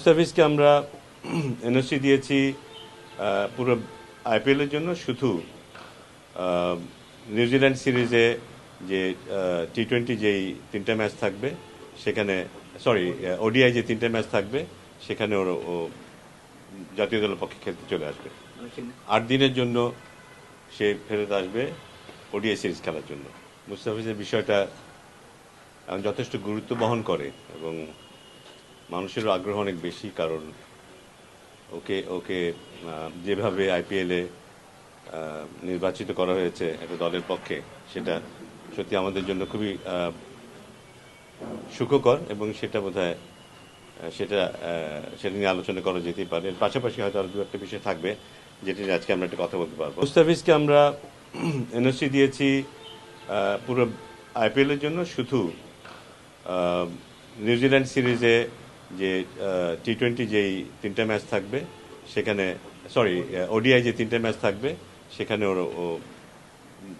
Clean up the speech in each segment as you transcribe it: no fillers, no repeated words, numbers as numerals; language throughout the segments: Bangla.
মুস্তাফিজকে আমরা এনওসি দিয়েছি পুরো আইপিএলের জন্য। শুধু নিউজিল্যান্ড সিরিজে যে টি-20 যেই 3টা ম্যাচ থাকবে সেখানে, ওডিআই যে 3টা ম্যাচ থাকবে সেখানে ও জাতীয় দলের পক্ষে খেলতে চলে আসবে। 8 দিনের জন্য সে ফেরত আসবে ওডিআই সিরিজ খেলার জন্য। মুস্তাফিজের বিষয়টা যথেষ্ট গুরুত্ব বহন করে এবং মানুষেরও আগ্রহ অনেক বেশি, কারণ ওকে ওকে যেভাবে আইপিএলে নির্বাচিত করা হয়েছে একটা দলের পক্ষে, সেটা সত্যি আমাদের জন্য খুবই সুখকর এবং সেটা বোধহয় সেটা নিয়ে আলোচনা করা যেতেই পারে। এর পাশাপাশি হয়তো আরও 2-একটা বিষয় থাকবে যেটি নিয়ে আজকে আমরা একটা কথা বলতে পারবো। মুস্তাফিজকে আমরা এনওসি দিয়েছি পুরো আইপিএলের জন্য। শুধু নিউজিল্যান্ড সিরিজে যে টি-20 যেই 3টা ম্যাচ থাকবে সেখানে, ওডিআই যে 3টা ম্যাচ থাকবে সেখানে ও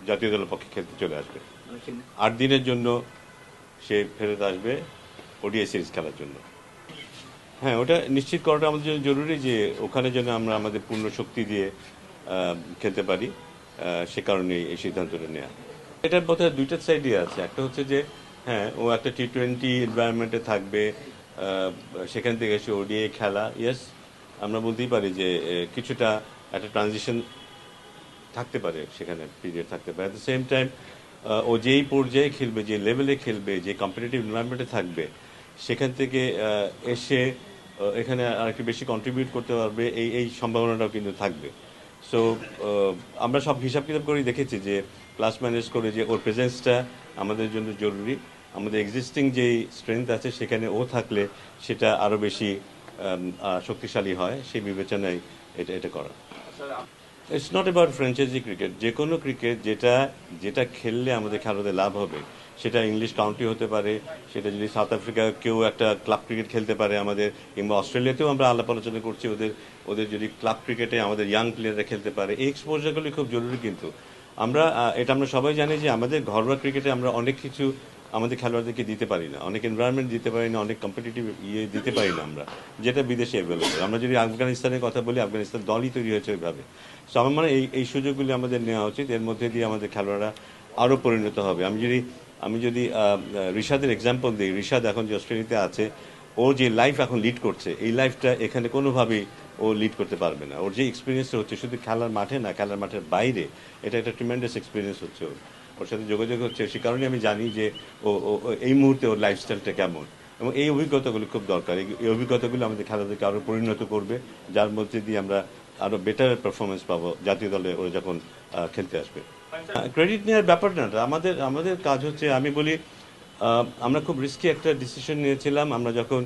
জাতীয় দলের পক্ষে খেলতে চলে আসবে। 8 দিনের জন্য সে ফেরত আসবে ওডিআই সিরিজ খেলার জন্য। হ্যাঁ, ওটা নিশ্চিত করাটা আমাদের জন্য জরুরি যে ওখানে যেন আমরা আমাদের পূর্ণ শক্তি দিয়ে খেলতে পারি, সে কারণেই এই সিদ্ধান্তটা নেওয়া। এটার বোধহয় 2টা সাইডই আছে। একটা হচ্ছে যে হ্যাঁ, ও একটা টি-20 এনভায়রনমেন্টে থাকবে, সেখান থেকে এসে ওডিআই খেলা। ইয়েস, আমরা বলতেই পারি যে কিছুটা একটা ট্রানজিশন থাকতে পারে, সেখানে পিরিয়ড থাকতে পারে। অ্যাট দ্য সেম টাইম ও যেই পর্যায়ে খেলবে, যে লেভেলে খেলবে, যে কম্পিটিটিভ এনভায়রনমেন্টে থাকবে, সেখান থেকে এসে এখানে আর একটু বেশি কন্ট্রিবিউট করতে পারবে, এই সম্ভাবনাটাও কিন্তু থাকবে। সো আমরা সব হিসাব কিতাব করেই দেখেছি যে প্লাস মাইনাস করে যে ওর প্রেজেন্সটা আমাদের জন্য জরুরি। আমাদের এক্সিস্টিং যেই স্ট্রেংথ আছে সেখানে ও থাকলে সেটা আরও বেশি শক্তিশালী হয়, সেই বিবেচনায় এটা করা। It's not about franchise cricket. যে কোনো ক্রিকেট যেটা খেললে আমাদের খেলোয়াড়দের লাভ হবে, সেটা ইংলিশ কাউন্টি হতে পারে, সেটা যদি সাউথ আফ্রিকা কেউ একটা ক্লাব ক্রিকেট খেলতে পারে আমাদের, কিংবা অস্ট্রেলিয়াতেও আমরা আলাপ আলোচনা করছি ওদের যদি ক্লাব ক্রিকেটে আমাদের ইয়াং প্লেয়াররা খেলতে পারে, এই এক্সপোজারগুলি খুব জরুরি। কিন্তু আমরা সবাই জানি যে আমাদের ঘরোয়া ক্রিকেটে আমরা অনেক কিছু আমাদের খেলোয়াড়দেরকে দিতে পারি না, অনেক এনভায়রনমেন্ট দিতে পারি না, অনেক কম্পিটিটিভ দিতে পারি না আমরা, যেটা বিদেশে অ্যাভেলেবল। আমরা যদি আফগানিস্তানের কথা বলি, আফগানিস্তান দলই তৈরি হয়েছে ওইভাবে। সো আমার মানে এই সুযোগগুলি আমাদের নেওয়া উচিত, এর মধ্যে দিয়ে আমাদের খেলোয়াড়রা আরও পরিণত হবে। আমি যদি রিশাদের এক্সাম্পল দিই, রিশাদ এখন যে অস্ট্রেলিয়াতে আছে, ও যে লাইফ এখন লিড করছে, এই লাইফটা এখানে কোনোভাবেই ও লিড করতে পারবে না। ওর যে এক্সপিরিয়েন্সটা হচ্ছে শুধু খেলার মাঠে না, খেলার মাঠের বাইরে, এটা একটা ট্রিমেন্ডাস এক্সপিরিয়েন্স হচ্ছে ওর সাথে যোগাযোগ হচ্ছে। সে কারণে আমি জানি যে ও এই মুহূর্তে ওর লাইফস্টাইলটা কেমন, এবং এই অভিজ্ঞতাগুলো খুব দরকার। এই অভিজ্ঞতাগুলো আমাদের খেলাদেরকে আরও পরিণত করবে, যার মধ্যে দিয়ে আমরা আরও বেটার পারফরমেন্স পাবো জাতীয় দলে ওরা যখন খেলতে আসবে। ক্রেডিট নেওয়ার ব্যাপারটা না, আমাদের কাজ হচ্ছে, আমি বলি আমরা খুব রিস্কি একটা ডিসিশন নিয়েছিলাম। আমরা যখন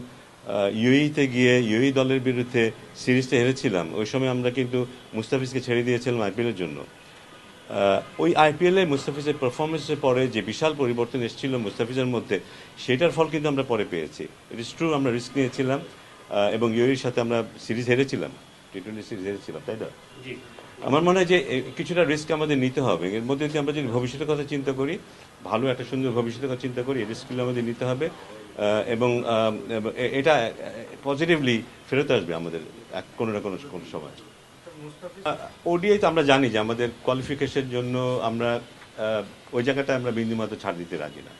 ইউএইতে গিয়ে ইউএই দলের বিরুদ্ধে সিরিজটা হেরেছিলাম, ওই সময় আমরা কিন্তু মুস্তাফিজকে ছেড়ে দিয়েছিলাম আইপিএলের জন্য। ওই আইপিএলে মুস্তাফিজের পারফরমেন্সের পরে যে বিশাল পরিবর্তন এসেছিল মুস্তাফিজের মধ্যে, সেটার ফল কিন্তু আমরা পরে পেয়েছি। ইট ইস ট্রু, আমরা রিস্ক নিয়েছিলাম এবং ইউএইর সাথে আমরা সিরিজ হেরেছিলাম, টি-20 সিরিজ হেরেছিলাম, তাই না? আমার মনে হয় যে কিছুটা রিস্ক আমাদের নিতে হবে। এর মধ্যে যদি আমরা যদি ভবিষ্যতের কথা চিন্তা করি, ভালো একটা সুন্দর ভবিষ্যতের কথা চিন্তা করি, এই রিস্কগুলো আমাদের নিতে হবে এবং এটা পজিটিভলি ফেরত আসবে আমাদের কোনো না কোনো সময়। ওডিআই তো আমরা জানি যে আমাদের কোয়ালিফিকেশনের জন্য আমরা ওই জায়গাটায় আমরা বিন্দুমাত্র ছাড় দিতে রাজি না।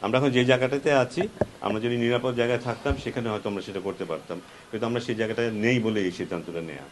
আমরা এখন যে জায়গাটাতে আছি, আমরা যদি নিরাপদ জায়গায় থাকতাম সেখানে হয়তো আমরা সেটা করতে পারতাম, কিন্তু আমরা সেই জায়গাটায় নেই বলে এই সিদ্ধান্তটা নেওয়া।